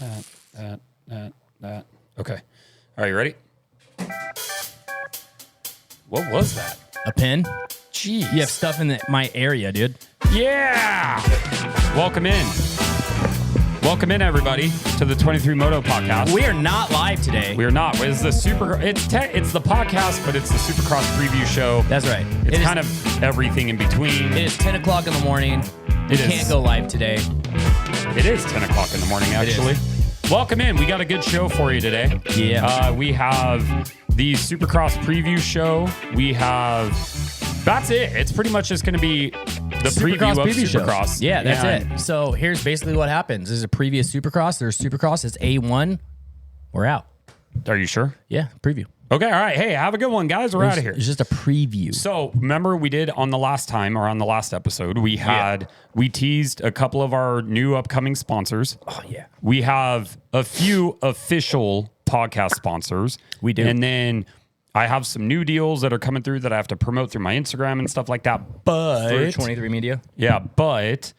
That. Okay. All right, you ready? What was that? A pin? Jeez. You have stuff in my area, dude. Yeah. Welcome in. Welcome in, everybody, to the 23 Moto podcast. We are not live today. We are not. It's the it's the podcast, but it's the Supercross preview show. That's right. It's kind of everything in between. It is 10 o'clock in the morning. We can't go live today. It is 10 o'clock in the morning, actually. Welcome in. We got a good show for you today. Yeah. We have the Supercross preview show. We have... That's it. It's pretty much just going to be the preview of Supercross. Yeah, that's it. So here's basically what happens. There's a previous Supercross. There's Supercross. It's A1. We're out. Are you sure? Yeah, preview. Okay, all right. Hey, have a good one, guys. We're out of here. It's just a preview. So remember we did on the last episode, we teased a couple of our new upcoming sponsors. Oh, yeah. We have a few official podcast sponsors. We do. And then I have some new deals that are coming through that I have to promote through my Instagram and stuff like that. But Through 23 Media? Yeah, but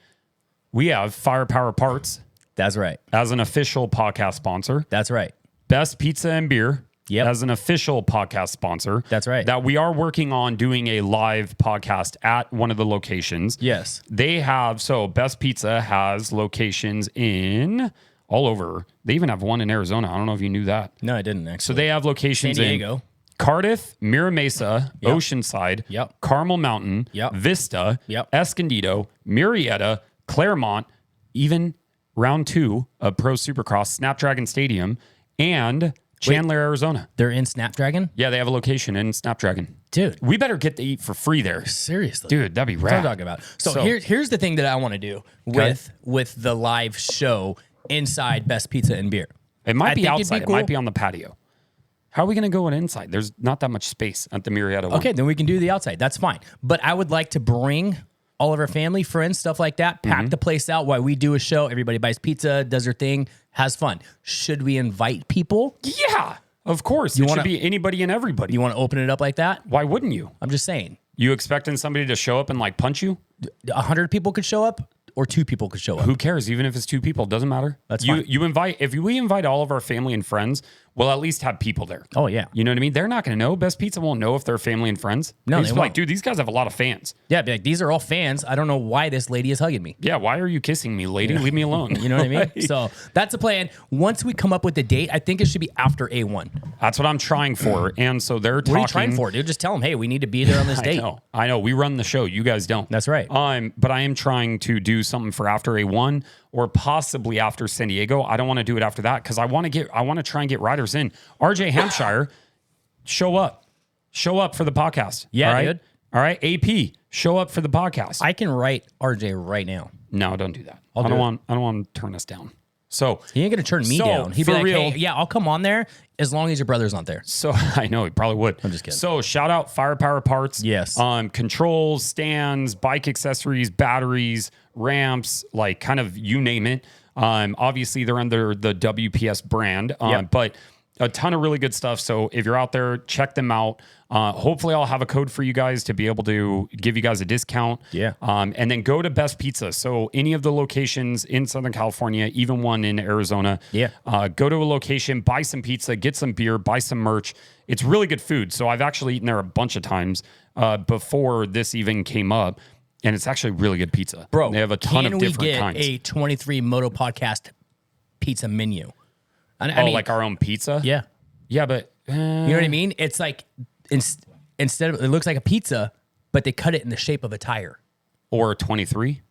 we have Firepower Parts. That's right. As an official podcast sponsor. That's right. Best Pizza and Beer. Yep. As an official podcast sponsor. That's right. That we are working on doing a live podcast at one of the locations. Yes. They have, so Best Pizza has locations in all over. They even have one in Arizona. I don't know if you knew that. No, I didn't actually. So they have locations San Diego. in Cardiff, Mira Mesa, Oceanside, Carmel Mountain, Vista, Escondido, Murrieta, Claremont, even round 2 of Pro Supercross, Snapdragon Stadium, and Chandler, Arizona. They're in Snapdragon? Yeah, they have a location in Snapdragon. Dude. We better get to eat for free there. Seriously. Dude, that'd be rad. That's what I'm talking about. So here's the thing that I want to do with the live show inside Best Pizza and Beer. It might be outside. It might be on the patio. How are we going to go inside? There's not that much space at the Murrieta one. Okay, then we can do the outside. That's fine. But I would like to bring all of our family, friends, stuff like that, pack the place out while we do a show. Everybody buys pizza, does their thing, has fun. Should we invite people? Yeah, of course. It should be anybody and everybody. You want to open it up like that? Why wouldn't you? I'm just saying. You expecting somebody to show up and like punch you? 100 people could show up or 2 people could show up. Who cares? Even if it's 2 people, it doesn't matter. That's fine. If we invite all of our family and friends, we'll at least have people there. Oh, yeah. You know what I mean? They're not going to know. Best Pizza won't know if they're family and friends. No, they won't. Like, dude, these guys have a lot of fans. Yeah, be like, these are all fans. I don't know why this lady is hugging me. Yeah, why are you kissing me, lady? Leave me alone. You know what I mean? So that's the plan. Once we come up with the date, I think it should be after A1. That's what I'm trying for. And so they're talking. What are you trying for, dude? Just tell them, hey, we need to be there on this date. I know. We run the show. You guys don't. That's right. But I am trying to do something for after A1 or possibly after San Diego. I don't want to do it after that because I want to try and get riders in. RJ Hampshire, show up for the podcast. Yeah, all right? dude. All right, AP, show up for the podcast. I can write RJ right now. No, don't do that. I don't want to turn us down. So he ain't gonna turn me down. He'd be like, real, hey, yeah, I'll come on there as long as your brother's not there. So I know he probably would. I'm just kidding. So shout out Firepower Parts. Yes. Controls, stands, bike accessories, batteries, ramps, like kind of you name it. Obviously they're under the WPS brand. But a ton of really good stuff. So if you're out there, check them out. Hopefully I'll have a code for you guys to be able to give you guys a discount. Yeah. And then go to Best Pizza. So any of the locations in Southern California, even one in Arizona. Yeah. Go to a location, buy some pizza, get some beer, buy some merch. It's really good food. So I've actually eaten there a bunch of times before this even came up. And it's actually really good pizza. Bro, they have a ton of different kinds. Can we get a 23 Moto podcast pizza menu? I mean, like our own pizza? Yeah. Yeah, but... you know what I mean? It's like, instead of, it looks like a pizza, but they cut it in the shape of a tire. Or a 23?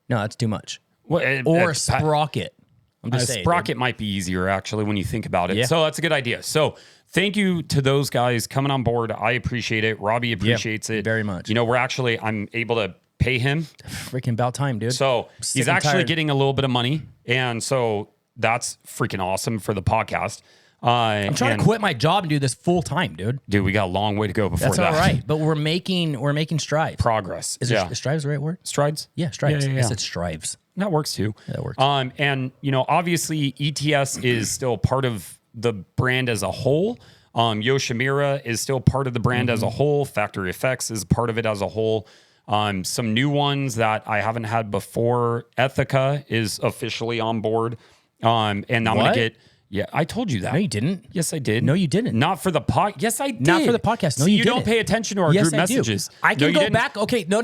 No, that's too much. Well, or a sprocket. I'm just saying. Sprocket might be easier, actually, when you think about it. Yeah. So that's a good idea. So thank you to those guys coming on board. I appreciate it. Robbie appreciates it. Very much. You know, I'm able to pay him. Freaking about time, dude. So he's actually getting a little bit of money. And so that's freaking awesome for the podcast. I'm trying to quit my job and do this full time, dude. Dude, we got a long way to go before That's that. all right, but we're making strides. Progress. Is strides the right word? Strides? Yeah, strides. Yeah. I said strives. That works too. Yeah, that works. And you know, obviously ETS is still part of the brand as a whole. Yoshimura is still part of the brand as a whole. Factory Effects is part of it as a whole. Some new ones that I haven't had before. Ethica is officially on board. And I'm going What? to get, I told you that. No, you didn't. Yes, I did. No, you didn't. Not for the pod. Yes, I did. Not for the podcast. No, See, you you didn't. don't pay attention to our Yes, group I do. messages. I can you go didn't. back. Okay, no.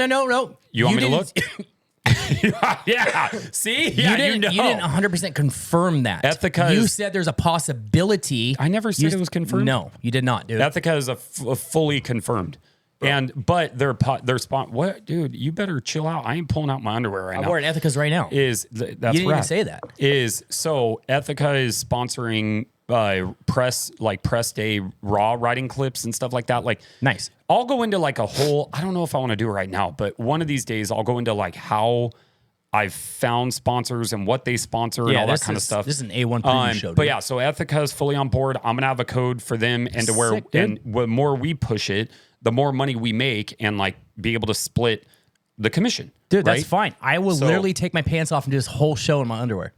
You want me to didn't- look? Yeah. See? You Yeah, didn't. You didn't 100% confirm that. Ethica You is- said there's a possibility. I never said it was confirmed. No, you did not, dude. Ethica is a fully confirmed. But their spot. What, dude? You better chill out. I ain't pulling out my underwear right I'm now. wearing Ethica's right now. That's You didn't even rad. say that. So Ethica is sponsoring press day raw riding clips and stuff like that. Like, Nice. I'll go into like a whole. I don't know if I want to do it right now, but one of these days I'll go into like how I've found sponsors and what they sponsor and all that kind of stuff. This is an A1 preview show. But dude. yeah, so Ethica is fully on board. I'm gonna have a code for them, and to where Sick, dude. and the more we push it, the more money we make, and like be able to split the commission. Dude, right? that's fine. I will So- literally take my pants off and do this whole show in my underwear.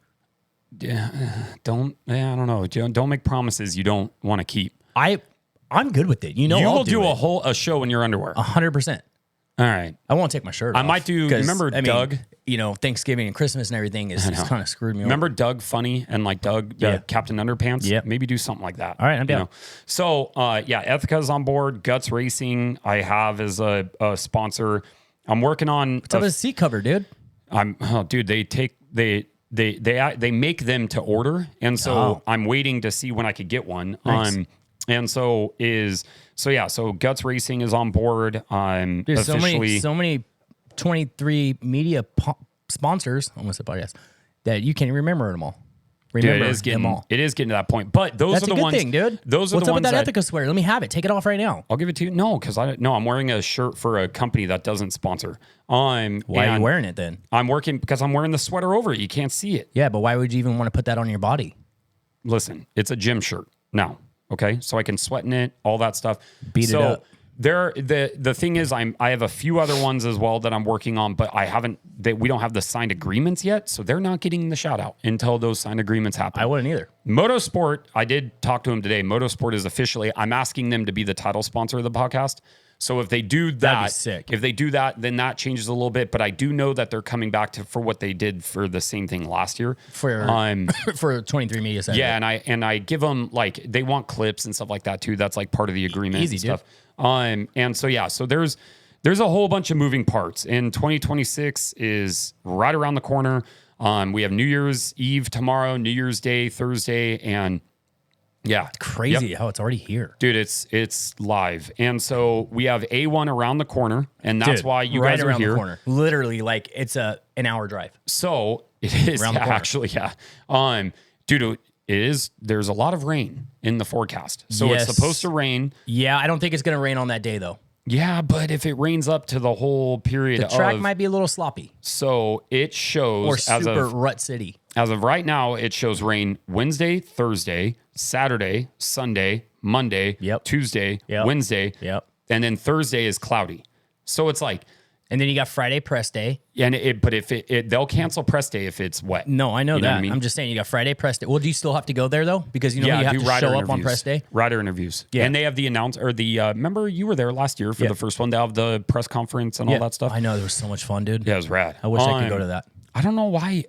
I don't know. Don't make promises you don't want to keep. I'm good with it. You know, You I'll will do it. a show in your underwear. 100%. All right. I won't take my shirt off. I might do. 'cause, Remember Doug? Mean, Thanksgiving and Christmas and everything is kind of screwed me over. Remember Doug Funny and like Doug Yeah. Captain Underpants? Yep. Maybe do something like that. All right, I'm down. So Ethica's on board. Guts Racing I have as a sponsor. I'm working on. What's up with a seat cover, dude? Dude, they make them to order, and so I'm waiting to see when I could get one. Nice. So Guts Racing is on board. There's Officially, so many 23 media sponsors, almost a podcast, that you can't remember them all. dude, Remember it is them all. getting to that point. But those That's are a the good ones, thing, dude. Those are What's the up with ones that Ethica sweater? Let me have it. Take it off right now. I'll give it to you. No, because I'm wearing a shirt for a company that doesn't sponsor. Why are you wearing it then? I'm working because I'm wearing the sweater over it. You can't see it. Yeah, but why would you even want to put that on your body? Listen, it's a gym shirt now. Okay, so I can sweat in it, all that stuff. Beat it up. The thing is, I have a few other ones as well that I'm working on, but we don't have the signed agreements yet, so they're not getting the shout out until those signed agreements happen. I wouldn't either. Motorsport, I did talk to him today. Motorsport is officially, I'm asking them to be the title sponsor of the podcast. So if they do that, sick. if they do that, then that changes a little bit. But I do know that they're coming back for what they did for the same thing last year. For 23 media side. Yeah, and I give them like they want clips and stuff like that too. That's like part of the agreement Easy, and stuff. So there's a whole bunch of moving parts. And 2026 is right around the corner. We have New Year's Eve tomorrow, New Year's Day Thursday, and yeah, Crazy Yep. how it's already here. Dude, it's live. And so we have A1 around the corner, and that's Dude, why you right guys are around here. the corner. Literally, like it's an hour drive. So it is Around the corner. actually, yeah. Dude, it is. There's a lot of rain in the forecast, so Yes. it's supposed to rain. Yeah, I don't think it's gonna rain on that day though. Yeah, but if it rains up to the whole period The track of, might be a little sloppy so it shows or as super of rut city. right now, it shows rain Wednesday, Thursday, Saturday, Sunday, Monday, Yep. Tuesday, Yep. Wednesday, Yep. and then Thursday is cloudy. So it's like, And then you got Friday press day. but if they'll cancel press day if it's wet. No, I know You know that. what I mean? I'm just saying you got Friday press day. Well, do you still have to go there though? Because you know Yeah, you have do to rider show up interviews. on press day. Rider interviews. Yeah. And they have the remember you were there last year for Yeah. the first one. They have the press conference and all that stuff. I know, there was so much fun, dude. Yeah, it was rad. I wish I could go to that. I don't know why.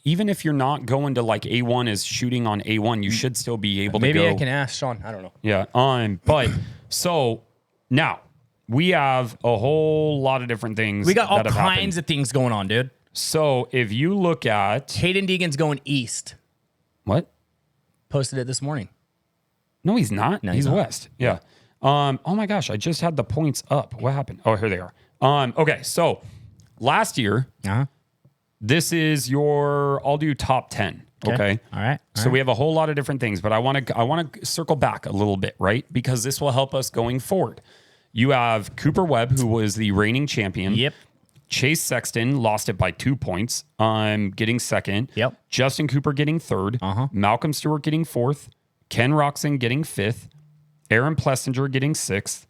Even if you're not going to like A1 is shooting on A1, you should still be able to go. Maybe I can ask Sean. I don't know. Yeah. But so now we have a whole lot of different things. We got all that have happened. kinds of things going on, dude. So if you look at Hayden Deegan's going east. what? Posted it this morning. No, he's not. No, he's he's not. west. Yeah. Oh my gosh, I just had the points up. What happened? Oh, here they are. Okay, so last year, this is I'll do top 10. Okay. All right. So we have a whole lot of different things, but I want to circle back a little bit, right? Because this will help us going forward. You have Cooper Webb, who was the reigning champion. Yep. Chase Sexton lost it by 2 points. Getting second. Yep. Justin Cooper getting third. Malcolm Stewart getting fourth. Ken Roxon getting fifth. Aaron Plessinger getting sixth.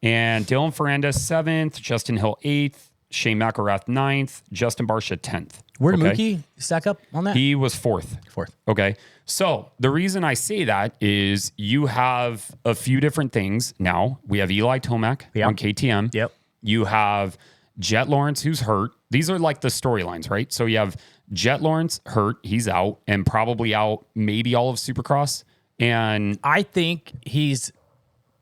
And Dylan Ferrandis seventh. Justin Hill eighth. Shane McElrath ninth. Justin Barsha 10th. Where did Mookie stack up on that? He was fourth. Fourth. Okay. So the reason I say that is you have a few different things now. We have Eli Tomac on KTM. Yep. You have Jet Lawrence, who's hurt. These are like the storylines, right? So you have Jet Lawrence hurt, he's out, and probably out maybe all of Supercross. And I think he's.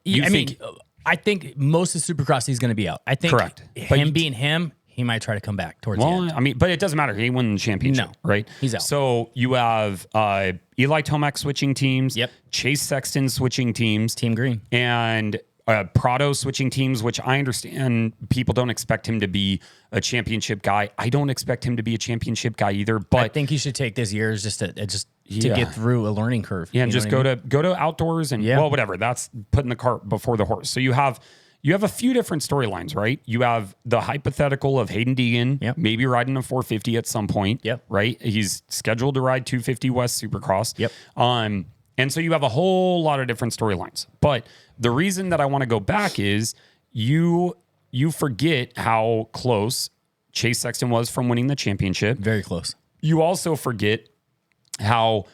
I think most of Supercross he's going to be out. I think correct. Him being him, he might try to come back towards the end. I mean, but it doesn't matter. He won the championship, No, right? he's out. So you have Eli Tomac switching teams. Yep. Chase Sexton switching teams. Team Green. And Prado switching teams, which I understand people don't expect him to be a championship guy. I don't expect him to be a championship guy either. But I think he should take this year just to get through a learning curve. Yeah, and just go to outdoors and well, whatever. That's putting the cart before the horse. So you have a few different storylines, right? You have the hypothetical of Hayden Deegan maybe riding a 450 at some point. Yep. Right? He's scheduled to ride 250 West Supercross. Yep. And so you have a whole lot of different storylines. But the reason that I want to go back is you forget how close Chase Sexton was from winning the championship. Very close. You also forget how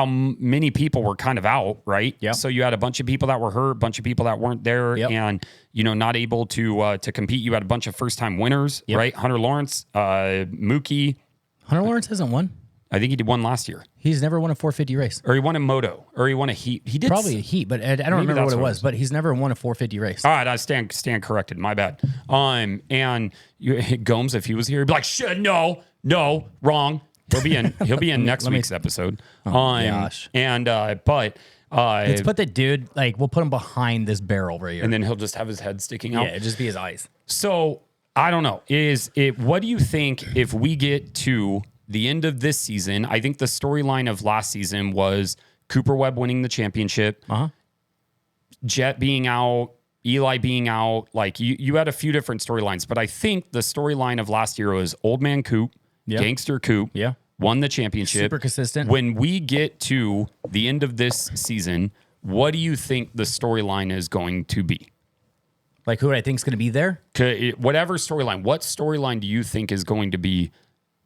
many people were kind of out, right? Yeah. So you had a bunch of people that were hurt, a bunch of people that weren't there, and not able to compete. You had a bunch of first time winners, right? Hunter Lawrence, Mookie. Hunter Lawrence hasn't won. I think he did one last year. He's never won a 450 race, or he won a Moto, or he won a heat. He did probably a heat, but I don't remember what it was. But he's never won a 450 race. All right, I stand corrected. My bad. And Gomes, if he was here, he'd be like, "Shit, no, wrong." He'll be in next week's episode. Gosh. And but let's put the dude, like, we'll put him behind this barrel right here, and then he'll just have his head sticking out. Yeah, it'd just be his eyes. So I don't know. What do you think if we get to the end of this season? I think the storyline of last season was Cooper Webb winning the championship, Jet being out, Eli being out. Like you had a few different storylines, but I think the storyline of last year was Old Man Coop, Gangster Coop, won the championship. Super consistent. When we get to the end of this season, what do you think the storyline is going to be? Like, who I think is going to be there? Whatever storyline. What storyline do you think is going to be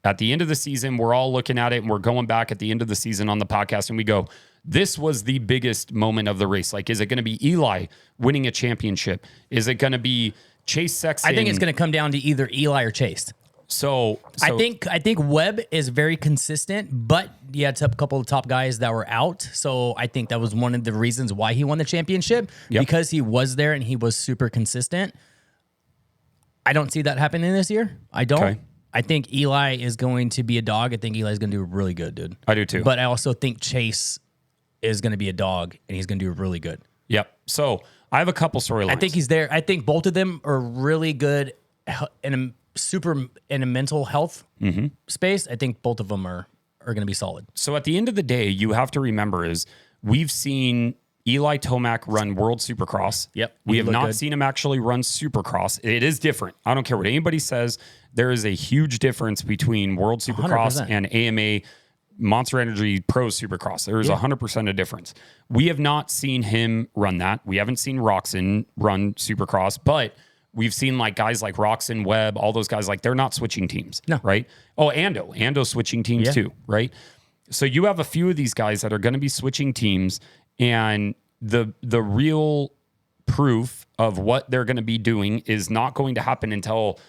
at the end of the season? We're all looking at it, and we're going back at the end of the season on the podcast, and we go, this was the biggest moment of the race. Like, is it going to be Eli winning a championship? Is it going to be Chase Sexton? I think it's going to come down to either Eli or Chase. So I think Webb is very consistent, but you had a couple of top guys that were out. So I think that was one of the reasons why he won the championship, because he was there and he was super consistent. I don't see that happening this year. I don't. Okay. I think Eli is going to be a dog. I think Eli's going to do really good, dude. I do too. But I also think Chase is going to be a dog and he's going to do really good. Yep. So I have a couple storylines. I think he's there. I think both of them are really good in a mental health space. I think both of them are going to be solid. So at the end of the day, you have to remember is we've seen Eli Tomac run World Supercross. Yep. We have not seen him actually run Supercross. It is different. I don't care what anybody says. There is a huge difference between World Supercross 100%. And AMA Monster Energy Pro Supercross. There's 100% a difference. We have not seen him run that. We haven't seen Roxon run Supercross, but we've seen like guys like Roxon, Webb, all those guys, like they're not switching teams. No. Right? Oh, Ando switching teams too, right? So you have a few of these guys that are going to be switching teams, and the real proof of what they're going to be doing is not going to happen until,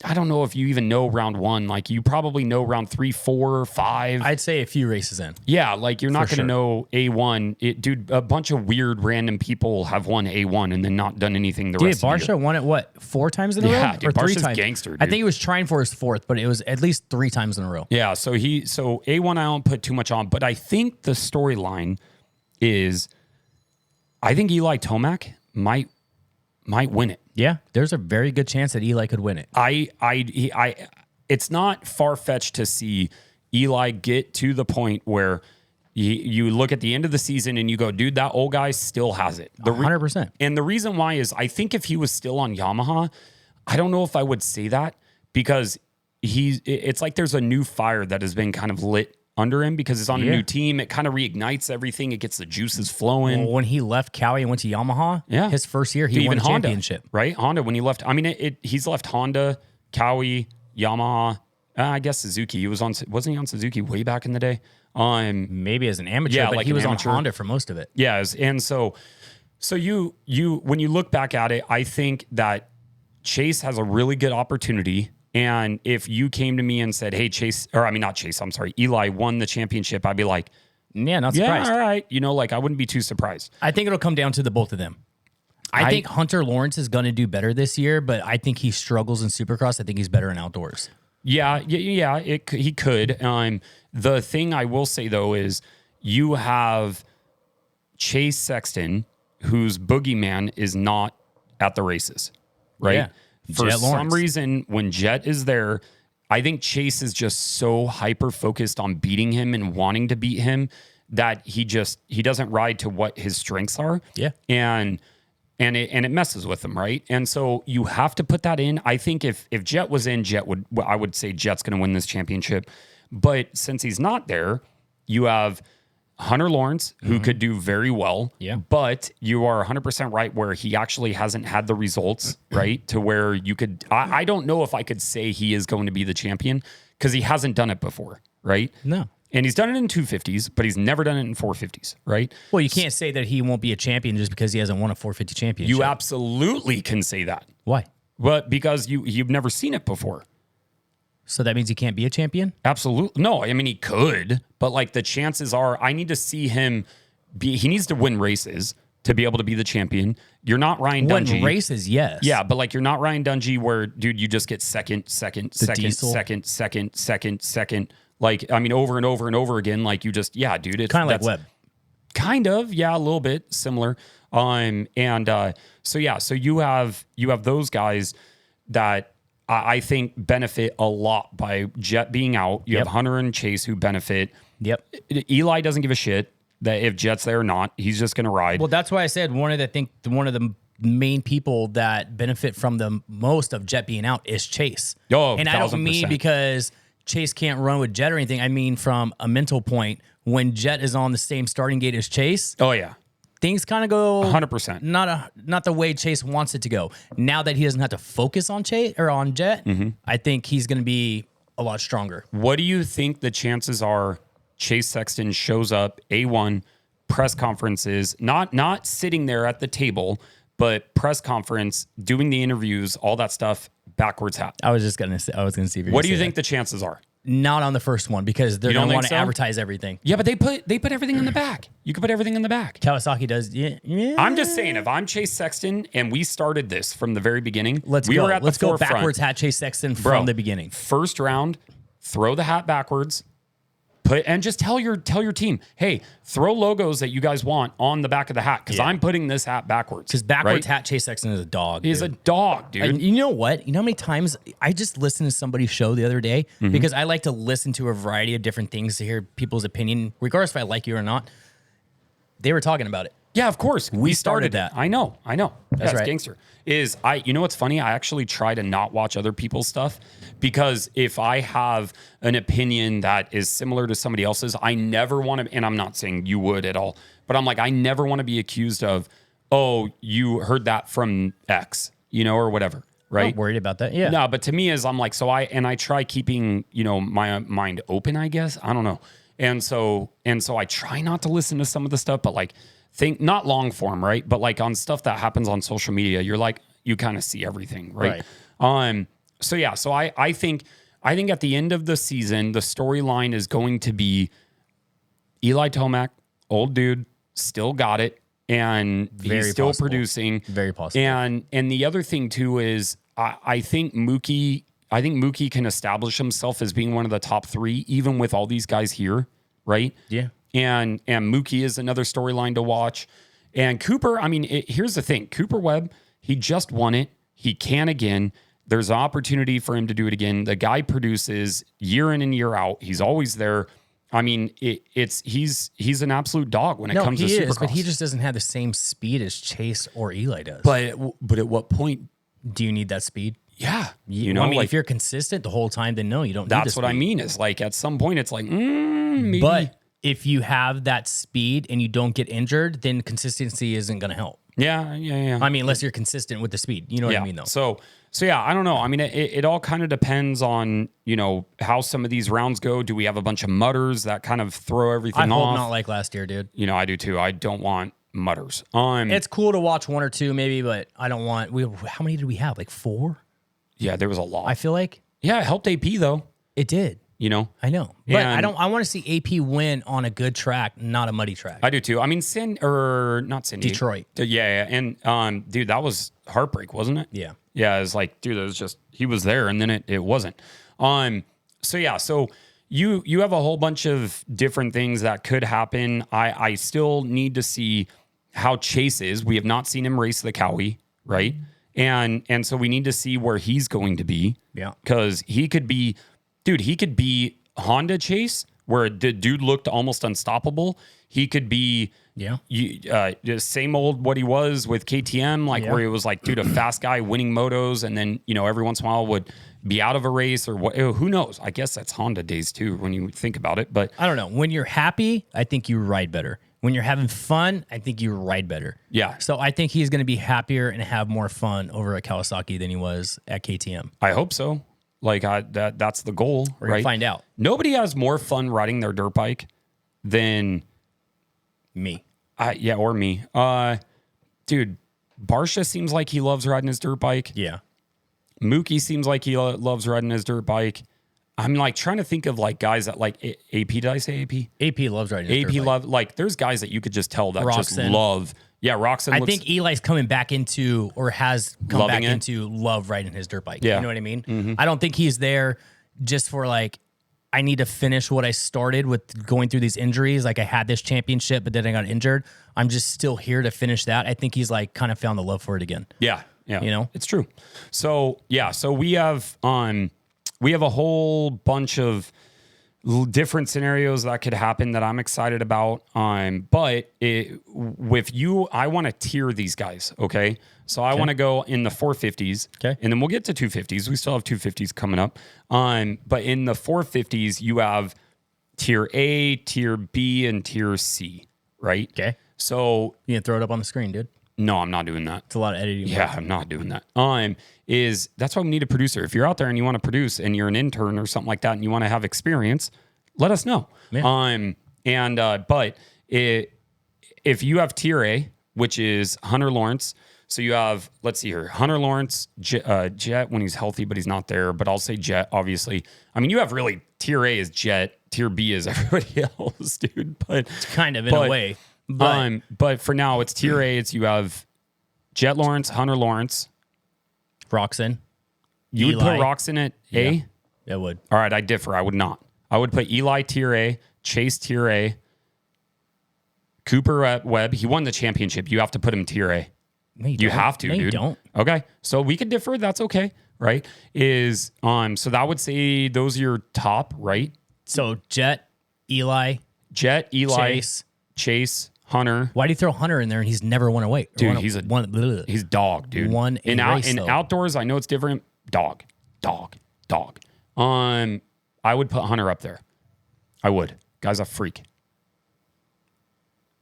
I don't know if you even know round one. Like you probably know round 3, 4, 5. I'd say a few races in. Yeah, like you're not going to know A1. Dude, a bunch of weird random people have won A1 and then not done anything the rest of the year. Barsha won it, what, 4 times in a row? Yeah, or 3 Barsha's times? Gangster, dude. I think he was trying for his 4th, but it was at least 3 times in a row. Yeah, so A1 I don't put too much on, but I think the storyline is I think Eli Tomac might win it. Yeah, there's a very good chance that Eli could win it. It's not far-fetched to see Eli get to the point where you look at the end of the season and you go, dude, that old guy still has it. 100%. And the reason why is I think if he was still on Yamaha, I don't know if I would say that, because it's like there's a new fire that has been kind of lit under him because it's on a new team. It kind of reignites everything. It gets the juices flowing. Well, when he left Cowie and went to Yamaha, his first year, he won the championship. Right? Honda, when he left, I mean, he's left Honda, Cowie, Yamaha, I guess Suzuki. Wasn't he on Suzuki way back in the day? Maybe as an amateur, but like he was on Honda for most of it. Yeah, and so you when you look back at it, I think that Chase has a really good opportunity And if you came to me and said, hey, Eli won the championship, I'd be like, yeah, not surprised. Yeah, all right. Like I wouldn't be too surprised. I think it'll come down to the both of them. I think Hunter Lawrence is going to do better this year, but I think he struggles in Supercross. I think he's better in outdoors. Yeah, he could. The thing I will say, though, is you have Chase Sexton, whose boogeyman is not at the races, right? Yeah. For some reason, when Jet is there, I think Chase is just so hyper-focused on beating him and wanting to beat him that he doesn't ride to what his strengths are. Yeah. And it messes with him, right? And so you have to put that in. I think if Jet was in, I would say Jet's going to win this championship. But since he's not there, you have Hunter Lawrence, who could do very well. Yeah. But you are 100% right where he actually hasn't had the results, right? To where you could, I don't know if I could say he is going to be the champion because he hasn't done it before, right? No. And he's done it in 250s, but he's never done it in 450s, right? Well, you can't say that he won't be a champion just because he hasn't won a 450 championship. You absolutely can say that. Why? But because you've never seen it before. So that means he can't be a champion? Absolutely. No, I mean, he could, but like the chances are I need to see him he needs to win races to be able to be the champion. You're not Ryan Dungey. Win races, yes. Yeah, but like you're not Ryan Dungey where, dude, you just get second. Like, I mean, over and over and over again. Like you just, yeah, dude. It's kind of like Webb. Kind of, yeah, a little bit similar. So you have those guys that I think benefit a lot by Jet being out. You have Hunter and Chase who benefit. Yep. Eli doesn't give a shit that if Jet's there or not. He's just going to ride. Well, that's why I said one of the main people that benefit from the most of Jet being out is Chase. Oh, and I don't mean because Chase can't run with Jet or anything. I mean from a mental point, when Jet is on the same starting gate as Chase. Oh, yeah. Things kind of go 100%. Not the way Chase wants it to go. Now that he doesn't have to focus on Chase or on Jet, I think he's going to be a lot stronger. What do you think the chances are Chase Sexton shows up A1 press conferences, not sitting there at the table, but press conference, doing the interviews, all that stuff, backwards hat? I was going to see if what do you think the chances are? Not on the first one because they're going to want to advertise everything. Yeah, but they put everything in the back. You can put everything in the back. Kawasaki does. Yeah. I'm just saying, if I'm Chase Sexton and we started this from the very beginning, let's go backwards hat Chase Sexton from the beginning. First round, throw the hat backwards. And just tell your team, hey, throw logos that you guys want on the back of the hat because I'm putting this hat backwards. Because backwards hat Chase Sexton is a dog. He's a dog, dude. You know what? You know how many times I just listened to somebody's show the other day because I like to listen to a variety of different things to hear people's opinion, regardless if I like you or not. They were talking about it. Yeah, of course. We started that. I know. That's right. Gangster. You know what's funny? I actually try to not watch other people's stuff because if I have an opinion that is similar to somebody else's, I never want to, and I'm not saying you would at all, but I'm like, I never want to be accused of, oh, you heard that from X, or whatever. Right? Not worried about that. Yeah. No, but to me I'm like, I try keeping, my mind open, I guess. I don't know. And so I try not to listen to some of the stuff, but like, think not long form, right? But like on stuff that happens on social media, you're like, you kind of see everything, right? So I think at the end of the season, the storyline is going to be Eli Tomac, old dude, still got it, and he's still producing. Very possible. And the other thing too is I think Mookie can establish himself as being one of the top three, even with all these guys here, right? Yeah. And Mookie is another storyline to watch. And Cooper, I mean, here's the thing. Cooper Webb, he just won it. He can again. There's an opportunity for him to do it again. The guy produces year in and year out. He's always there. I mean, he's an absolute dog when it comes to Supercross. But he just doesn't have the same speed as Chase or Eli does. But at what point do you need that speed? Yeah. If you're consistent the whole time, then no, you don't need That's what I mean. Is like at some point it's like, maybe. But if you have that speed and you don't get injured, then consistency isn't going to help. Yeah. I mean, unless you're consistent with the speed. You know what I mean, though? So yeah, I don't know. I mean, it all kind of depends on, how some of these rounds go. Do we have a bunch of mutters that kind of throw everything off? I hope not like last year, dude. I do too. I don't want mutters. It's cool to watch one or two maybe, but I don't want... How many did we have? Like 4? Yeah, there was a lot. I feel like. Yeah, it helped AP though. It did. You know, I know, but I want to see AP win on a good track, not a muddy track. I do too. I mean, not San Diego. Detroit. Yeah, and dude, that was heartbreak, wasn't it? Yeah. Yeah, it was like, dude, it was just he was there, and then it wasn't. So you have a whole bunch of different things that could happen. I still need to see how Chase is. We have not seen him race the Cowie, right? And so we need to see where he's going to be. Yeah. Because he could be Honda Chase, where the dude looked almost unstoppable. He could be just same old what he was with KTM, where he was like, dude, a fast guy winning motos, and then every once in a while would be out of a race or what? Who knows? I guess that's Honda days too when you think about it. But I don't know. When you're happy, I think you ride better. When you're having fun, I think you ride better. Yeah. So I think he's going to be happier and have more fun over at Kawasaki than he was at KTM. I hope so. That's the goal. We're going to find out. Nobody has more fun riding their dirt bike than me. Or me. Dude, Barsha seems like he loves riding his dirt bike. Yeah. Mookie seems like he loves riding his dirt bike. I'm trying to think of guys that AP. Did I say AP? AP loves riding his dirt bike. Love there's guys that you could just tell that just Roczen. love. Yeah, Roczen. I think Eli's coming back into or has come back it. into love riding his dirt bike. Yeah. You know what I mean? Mm-hmm. I don't think he's there just for I need to finish what I started with going through these injuries. I had this championship, but then I got injured. I'm just still here to finish that. I think he's kind of found the love for it again. Yeah. It's true. So we have a whole bunch of different scenarios that could happen that I'm excited about. But with you, I want to tier these guys. Okay. So I want to go in the 450s. Okay. And then we'll get to 250s. We still have 250s coming up. But in the 450s, you have tier A, tier B, and tier C, right? Okay. So you can throw it up on the screen, dude. No, I'm not doing that. It's a lot of editing. Yeah, I'm not doing that. That's why we need a producer. If you're out there and you want to produce and you're an intern or something like that and you want to have experience, let us know. Yeah. But if you have tier A, which is Hunter Lawrence, so you have, let's see here, Hunter Lawrence, Jet when he's healthy, but he's not there. But I'll say Jet, obviously. I mean, you have really tier A is Jet, tier B is everybody else, dude. But it's kind of in a way. But for now, it's tier A. You have Jet Lawrence, Hunter Lawrence, Roczen. You would put Roczen at A? Yeah, I would. All right, I differ. I would not. I would put Eli tier A, Chase tier A, Cooper at Webb. He won the championship. You have to put him tier A. No, you have to, no, dude. You don't. Okay, so we could differ. That's okay, right? So that would say those are your top, right? So Jet, Eli, Chase, Hunter. Why do you throw Hunter in there and he's never won a weight? Dude, he's dog, dude. In outdoors, I know it's different. Dog. I would put Hunter up there. I would. Guy's a freak.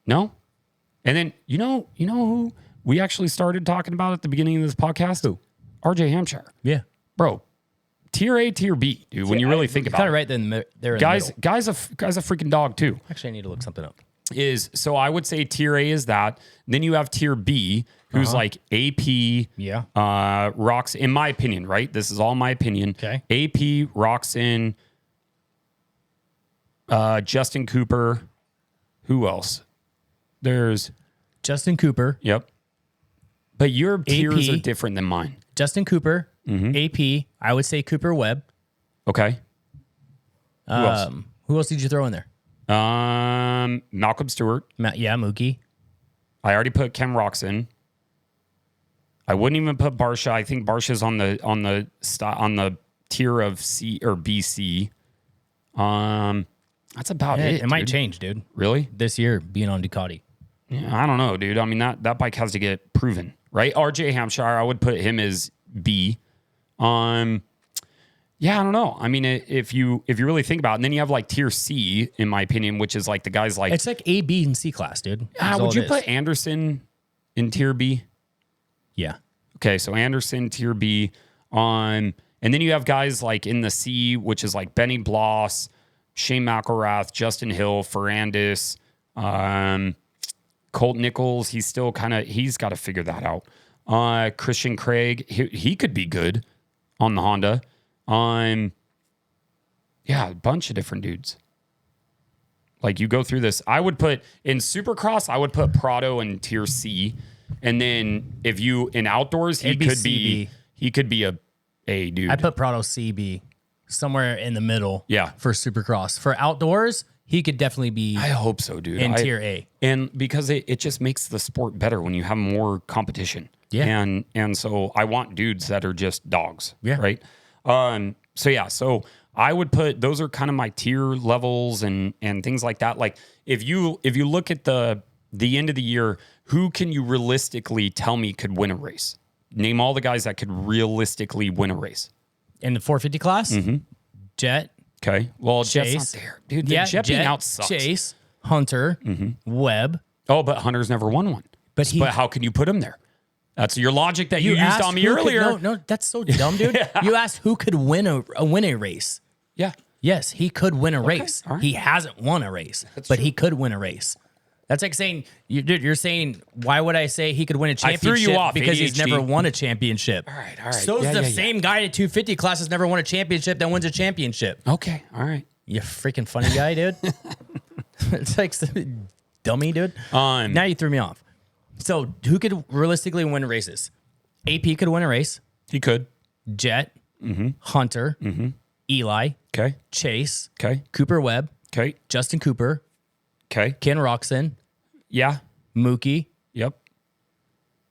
No? And then you know who we actually started talking about at the beginning of this podcast? Who? RJ Hampshire. Yeah. Bro. Tier A, tier B, dude. When you really think about it. Kind of right then there. Guy's a freaking dog too. Actually, I need to look something up. So I would say tier A is that. Then you have tier B, who's like AP, Rocks. In my opinion, right? This is all my opinion. Okay. AP, Roczen, Justin Cooper. Who else? There's Justin Cooper. Yep. But your tiers are different than mine. Justin Cooper, AP. I would say Cooper Webb. Okay. Who else did you throw in there? Malcolm Stewart. Mookie. I already put Ken Roczen. I wouldn't even put Barsha. I think Barsha's on the tier of C or BC. That's about it. It might change, dude. Really? This year, being on Ducati. Yeah, I don't know, dude. I mean, that bike has to get proven, right? RJ Hampshire, I would put him as B. Yeah, I don't know. I mean, if you really think about it, and then you have like tier C, in my opinion, which is like the guys like... It's like A, B, and C class, dude. Would you put Anderson in tier B? Yeah. Okay, so Anderson, tier B. And then you have guys like in the C, which is like Benny Bloss, Shane McElrath, Justin Hill, Ferrandis, Colt Nichols. He's still he's got to figure that out. Christian Craig, he could be good on the Honda. Yeah, a bunch of different dudes. Like you go through this. I would put in Supercross, I would put Prado in tier C. And then if you in outdoors, he could be a dude. I put Prado CB somewhere in the middle. Yeah. For Supercross. For outdoors, he could definitely be. I hope so, dude. In tier A. And because it just makes the sport better when you have more competition. Yeah. And so I want dudes that are just dogs. Yeah. Right. So I would put, those are kind of my tier levels and things like that. Like if you look at the end of the year, who can you realistically tell me could win a race? Name all the guys that could realistically win a race. In the 450 class? Mm-hmm. Jet. Okay. Well, Chase. Jet's not there. Dude, the Jet being out sucks. Chase, Hunter, Webb. Oh, but Hunter's never won one. But how can you put him there? That's your logic that you used on me earlier. No, that's so dumb, dude. Yeah. You asked who could win a race. Yeah. Yes, he could win a race. Right. He hasn't won a race, but he could win a race. That's like saying, you're saying, why would I say he could win a championship? I threw you off, because ADHD. He's never won a championship. All right. So the same guy at 250 class has never won a championship that wins a championship. Okay, all right. You freaking funny guy, dude. It's like dummy, dude. Now you threw me off. So who could realistically win races? AP could win a race. He could. Jet, Hunter, Eli, Okay. Chase, Okay. Cooper Webb, Okay. Justin Cooper, Okay. Ken Roxon, Yeah. Mookie. Yep.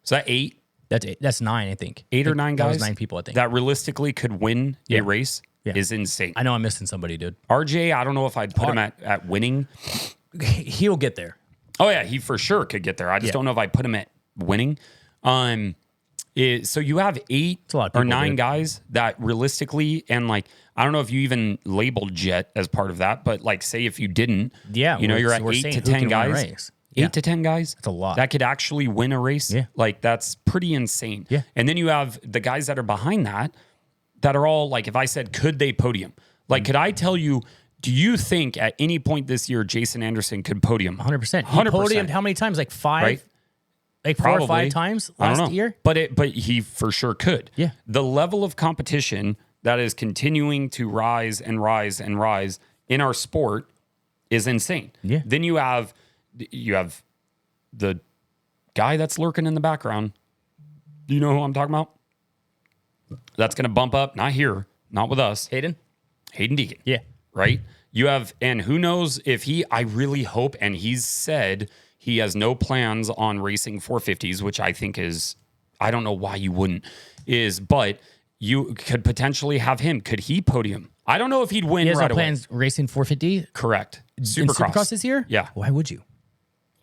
Is that 8? That's 9, I think. 8 or 9 guys? That was 9 people, I think. That realistically could win a race is insane. I know I'm missing somebody, dude. RJ, I don't know if I'd put him at winning. He'll get there. Oh, yeah, he for sure could get there. I just don't know if I put him at winning. So you have 8 a lot of people, or 9 dude. guys that realistically, and like, I don't know if you even labeled Jet as part of that, but like, say if you didn't, Yeah, you're at we're 8 saying to who 10 can win a guys. race. 8 to 10 guys. That's a lot. That could actually win a race. Yeah. Like, that's pretty insane. Yeah. And then you have the guys that are behind that are all like, if I said, could they podium? Like, could I tell you, do you think at any point this year, Jason Anderson could podium? 100%. He podiumed how many times? Like 5? Right? Like 4 or 5 times last year? But he for sure could. Yeah. The level of competition that is continuing to rise and rise and rise in our sport is insane. Yeah. Then you have the guy that's lurking in the background. Do you know who I'm talking about? That's going to bump up, not here, not with us. Hayden Deegan. Yeah. Right? You have, and who knows if I really hope, and he's said he has no plans on racing 450s, which I think is, I don't know why you wouldn't, but you could potentially have him. Could he podium? I don't know if he'd win He has right no away. plans racing 450? Correct. In Supercross this year? Yeah. Why would you?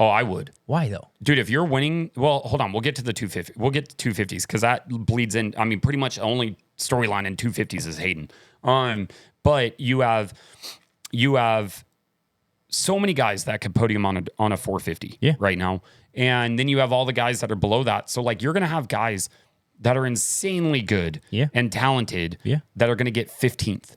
Oh, I would. Why though? Dude, if you're winning, well, hold on. We'll get to the 250. We'll get to 250s because that bleeds in. I mean, pretty much the only storyline in 250s is Hayden. But you have so many guys that could podium on a 450 right now. And then you have all the guys that are below that. So like you're going to have guys that are insanely good and talented that are going to get 15th.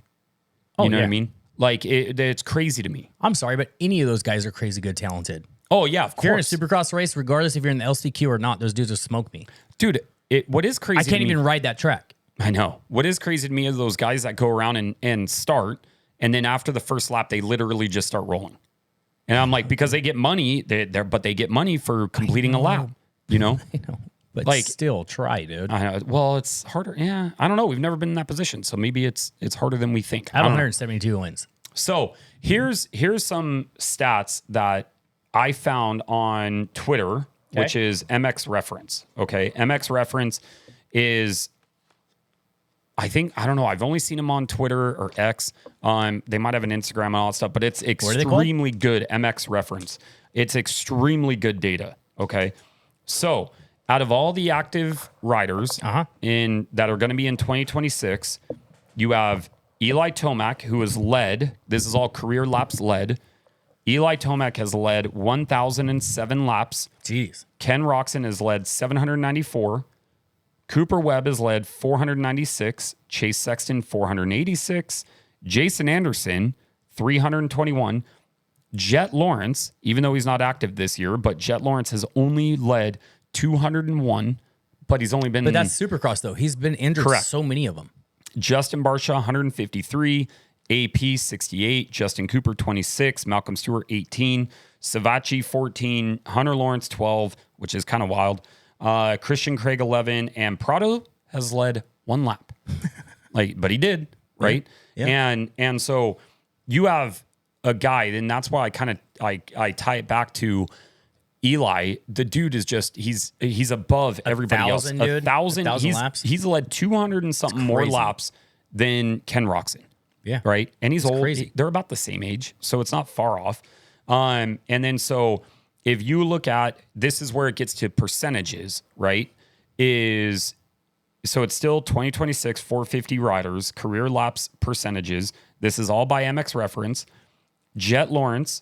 You know what I mean? Like it's crazy to me. I'm sorry, but any of those guys are crazy good, talented. Oh yeah, of If you're in a course. Supercross race, regardless if you're in the LCQ or not, those dudes will smoke me. Dude, what is crazy I can't to me, even ride that track. I know. What is crazy to me is those guys that go around and start, and then after the first lap, they literally just start rolling. And I'm like, because they get money, but they get money for completing a lap, you know? I know. But Like- still try, dude. I know. Well, it's harder. Yeah, I don't know. We've never been in that position, so maybe it's harder than we think. I have don't know. 172 wins. So here's some stats that I found on Twitter, which is MX Reference. Okay, MX Reference is, I don't know. I've only seen him on Twitter or X. They might have an Instagram and all that stuff, but it's extremely good. MX Reference. It's extremely good data. Okay, so out of all the active riders that are going to be in 2026, you have Eli Tomac, who has led. This is all career laps led. Eli Tomac has led 1,007 laps. Jeez. Ken Roxon has led 794. Cooper Webb has led 496. Chase Sexton, 486. Jason Anderson, 321. Jet Lawrence, even though he's not active this year, but Jet Lawrence has only led 201, but he's only been... But that's Supercross, though. He's been injured so many of them. Justin Barsha, 153. AP, 68. Justin Cooper, 26. Malcolm Stewart, 18. Savachi, 14. Hunter Lawrence, 12, which is kind of wild. Christian Craig, 11. And Prado has led 1 lap. But he did, right? Yeah. And so you have a guy, and that's why I tie it back to Eli. The dude is just he's above everybody else. 1,000 laps. He's led 200 and something more laps than Ken Roczen. Yeah. Right. And he's old. Crazy. They're about the same age, so it's not far off. And then so if you look at this is where it gets to percentages, right? So it's still 2026 450 riders, career laps percentages. This is all by MX Reference. Jet Lawrence,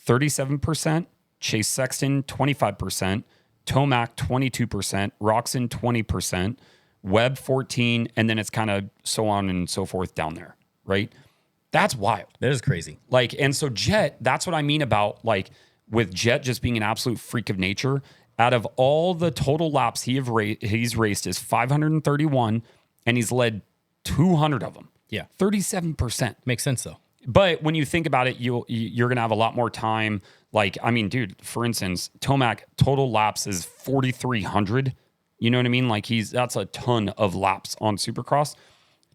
37%. Chase Sexton, 25%. Tomac, 22%. Roczen, 20%. Webb, 14%. And then it's kind of so on and so forth down there, right? That's wild. That is crazy. And so Jet, that's what I mean about with Jet just being an absolute freak of nature. Out of all the total laps he's raced is 531, and he's led 200 of them. Yeah. 37%. Makes sense, though. But when you think about it, you're going to have a lot more time. Dude, for instance, Tomac total laps is 4,300. You know what I mean? That's a ton of laps on Supercross.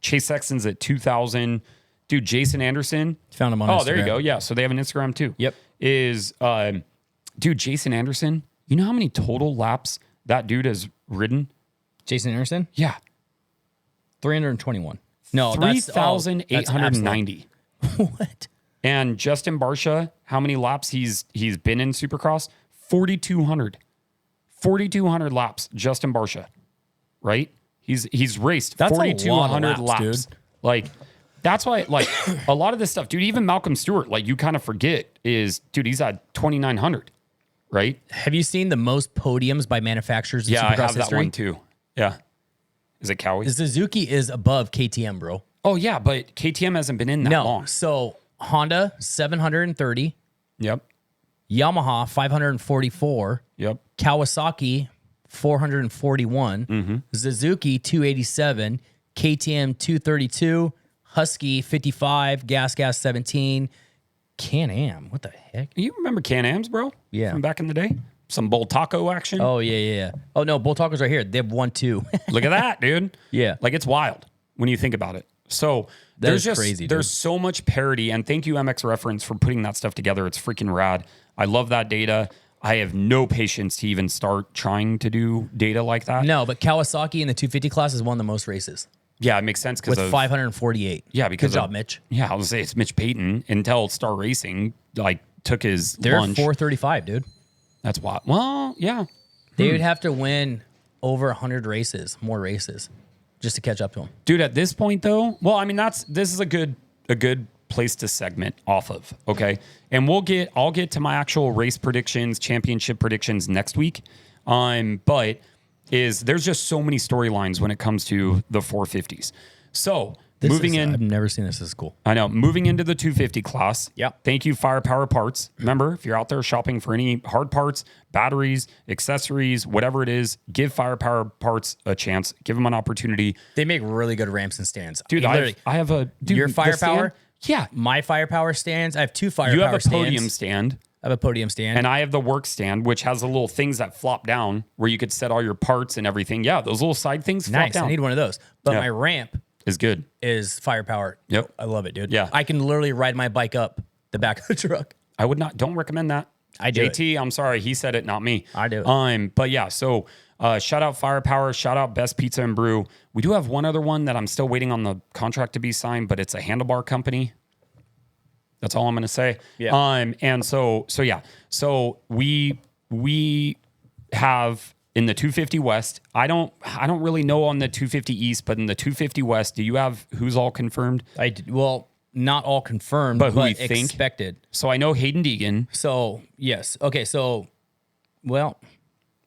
Chase Sexton's at 2,000. Dude, Jason Anderson. Found him on Instagram. Oh, there you go. Yeah. So they have an Instagram too. Yep. Dude, Jason Anderson. You know how many total laps that dude has ridden? Jason Anderson? Yeah. 321. No, 3,890. What? And Justin Barsha, how many laps he's been in Supercross? 4,200. 4,200 laps, Justin Barsha. Right? He's raced 4,200 laps. Dude. That's why, a lot of this stuff, dude, even Malcolm Stewart, you kind of forget he's at 2,900, right? Have you seen the most podiums by manufacturers in Supercross I have history? that one too. Yeah. Is it Cowie? The Suzuki is above KTM, bro. Oh, yeah, but KTM hasn't been in that long. So Honda, 730. Yep. Yamaha, 544. Yep. Kawasaki, 441. Mm-hmm. Suzuki, 287. KTM, 232. Husky, 55. Gas, 17. Can-Am, what the heck? You remember Can-Ams, bro? Yeah. From back in the day? Some Bull Taco action? Oh, yeah. Oh, no, Bull Taco's right here. They have 1, 2. Look at that, dude. Yeah. It's wild when you think about it. So There's crazy, dude. There's so much parity, and thank you, MX Reference, for putting that stuff together. It's freaking rad. I love that data. I have no patience to even start trying to do data like that. No, but Kawasaki in the 250 class has won the most races. Yeah, it makes sense with 548. Yeah, because good job, Mitch. Yeah, I was gonna say it's Mitch Payton until Star Racing took his lunch. They're 435, dude. That's wild. Well, yeah, they would have to win over 100 races, more races, just to catch up to him. Dude, at this point though, well, I mean this is a good place to segment off of. Okay, and I'll get to my actual race predictions, championship predictions next week. But there's just so many storylines when it comes to the 450s. So I've never seen this. This is cool. I know. Moving into the 250 class. Yep. Thank you, Firepower Parts. Remember, if you're out there shopping for any hard parts, batteries, accessories, whatever it is, give Firepower Parts a chance. Give them an opportunity. They make really good ramps and stands. Dude, I have a... Dude, your Firepower? Yeah. My Firepower stands. I have 2 Firepower stands. You have a podium stand. I have a podium stand. And I have the work stand, which has the little things that flop down where you could set all your parts and everything. Yeah, those little side things flop down. I need one of those. But my ramp... is good. Is Firepower. Yep. I love it, dude. Yeah. I can literally ride my bike up the back of the truck. I would not. Don't recommend that. I do. JT, I'm sorry. He said it, not me. I do it. But yeah, so shout out Firepower. Shout out Best Pizza and Brew. We do have one other one that I'm still waiting on the contract to be signed, but it's a handlebar company. That's all I'm going to say. Yeah. And so yeah. So we have... in the 250 West, I don't really know on the 250 East, but in the 250 West, do you have who's all confirmed? Well, not all confirmed, but who we expected. Think? So I know Hayden Deegan. So yes, okay. So,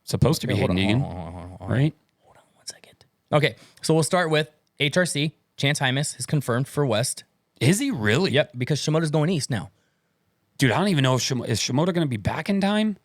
supposed to be Hayden Deegan, right? Hold on 1 second. Okay, so we'll start with HRC. Chance Hymas is confirmed for West. Is he really? Yep, because Shimoda's going East now. Dude, I don't even know if is Shimoda going to be back in time.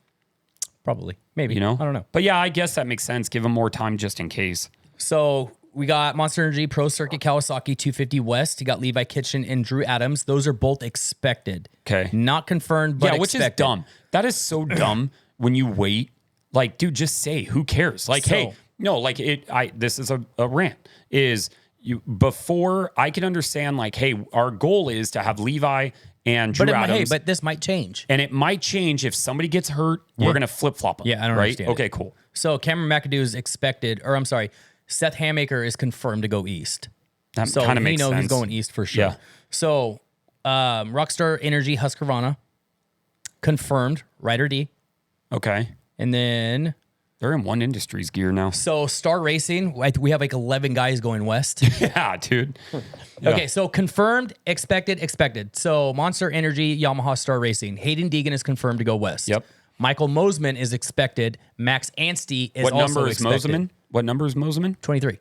Probably. Maybe. I don't know. But yeah, I guess that makes sense. Give him more time just in case. So we got Monster Energy, Pro Circuit, Kawasaki, 250 West. You got Levi Kitchen and Drew Adams. Those are both expected. Okay. Not confirmed, but which is expected. dumb. That is so dumb when you wait. Like, dude, just say, who cares? Like, hey, no, like this is a rant. Is you before I can understand, like, hey, our goal is to have Levi and Drew Adams. But this might change. And it might change if somebody gets hurt. We're gonna flip flop them. Yeah, I don't right? understand. Okay, cool. So Cameron McAdoo is expected, or I'm sorry, Seth Hamaker is confirmed to go east. That kind of makes sense. He's going east for sure. Yeah. So Rockstar Energy Husqvarna confirmed, Ryder D. Okay. And then They're in One Industries gear now. so Star Racing, we have like 11 guys going west. Yeah, dude. Yeah. Okay, so confirmed, expected. So Monster Energy, Yamaha, Star Racing. Hayden Deegan is confirmed to go west. Yep. Michael Mosman is expected. Max Anstey is What also number is expected. Moseman? What number is Moseman? 23.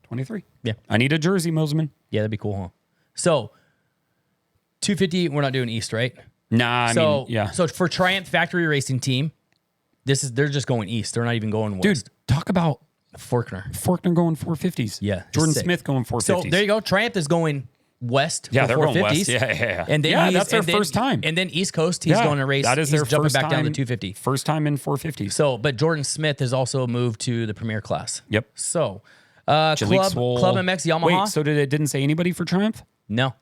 23. Yeah. I need a jersey, Moseman. Yeah, that'd be cool, huh? So 250, we're not doing east, right? Nah, I mean, yeah. So for Triumph Factory Racing Team, they're just going east. They're not even going west. Dude, talk about Faulkner going 450s. Yeah, Jordan sick. Smith going 450s. So there you go. Triumph is going west. Yeah, for they're 450s. going west. Yeah. And then that's their first time. And then East Coast, he's going to race. That is he's their jumping first back time, down to 250. First time in 450s. So, but Jordan Smith has also moved to the Premier class. Yep. So, Jalek Club Swole. MX Yamaha. Wait, so it didn't say anybody for Triumph? No.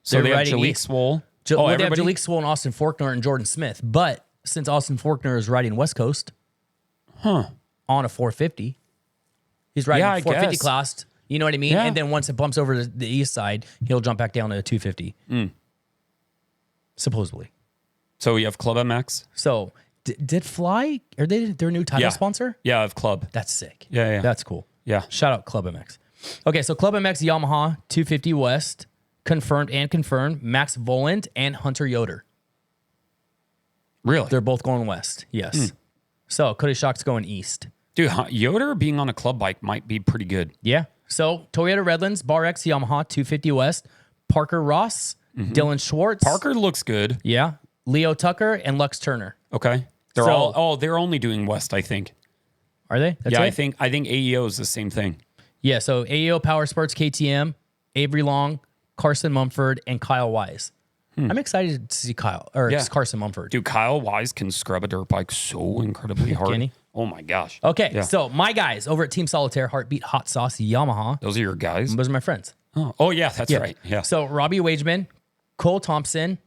So they have riding Jalek east. Swole. They have everybody? Jalek Swole and Austin Faulkner and Jordan Smith. But since Austin Faulkner is riding West Coast on a 450, he's riding I 450 guess. class. You know what I mean? Yeah. And then once it bumps over to the east side, he'll jump back down to a 250. Supposedly. So you have Club MX? So did Fly, are they their new title sponsor? Yeah, of Club. That's sick. Yeah. That's cool. Yeah. Shout out Club MX. Okay, so Club MX Yamaha 250 West confirmed. Max Volant and Hunter Yoder. Really? They're both going west. Yes. So Cody Shock's going east. Dude, Yoder being on a club bike might be pretty good. Yeah. So Toyota Redlands, Bar X Yamaha 250 West, Parker Ross, Dylan Schwartz. Parker looks good. Yeah. Leo Tucker and Lux Turner. Okay. They're only doing West, I think. Are they? That's yeah, it? I think AEO is the same thing. Yeah, so AEO Power Sports KTM, Avery Long, Carson Mumford, and Kyle Wise. I'm excited to see Carson Mumford. Dude, Kyle Wise can scrub a dirt bike so incredibly hard. Can he? Oh my gosh. Okay, so my guys over at Team Solitaire, Heartbeat, Hot Sauce, Yamaha. Those are your guys? Those are my friends. Oh yeah, that's right. Yeah. So Robbie Wageman, Cole Thompson,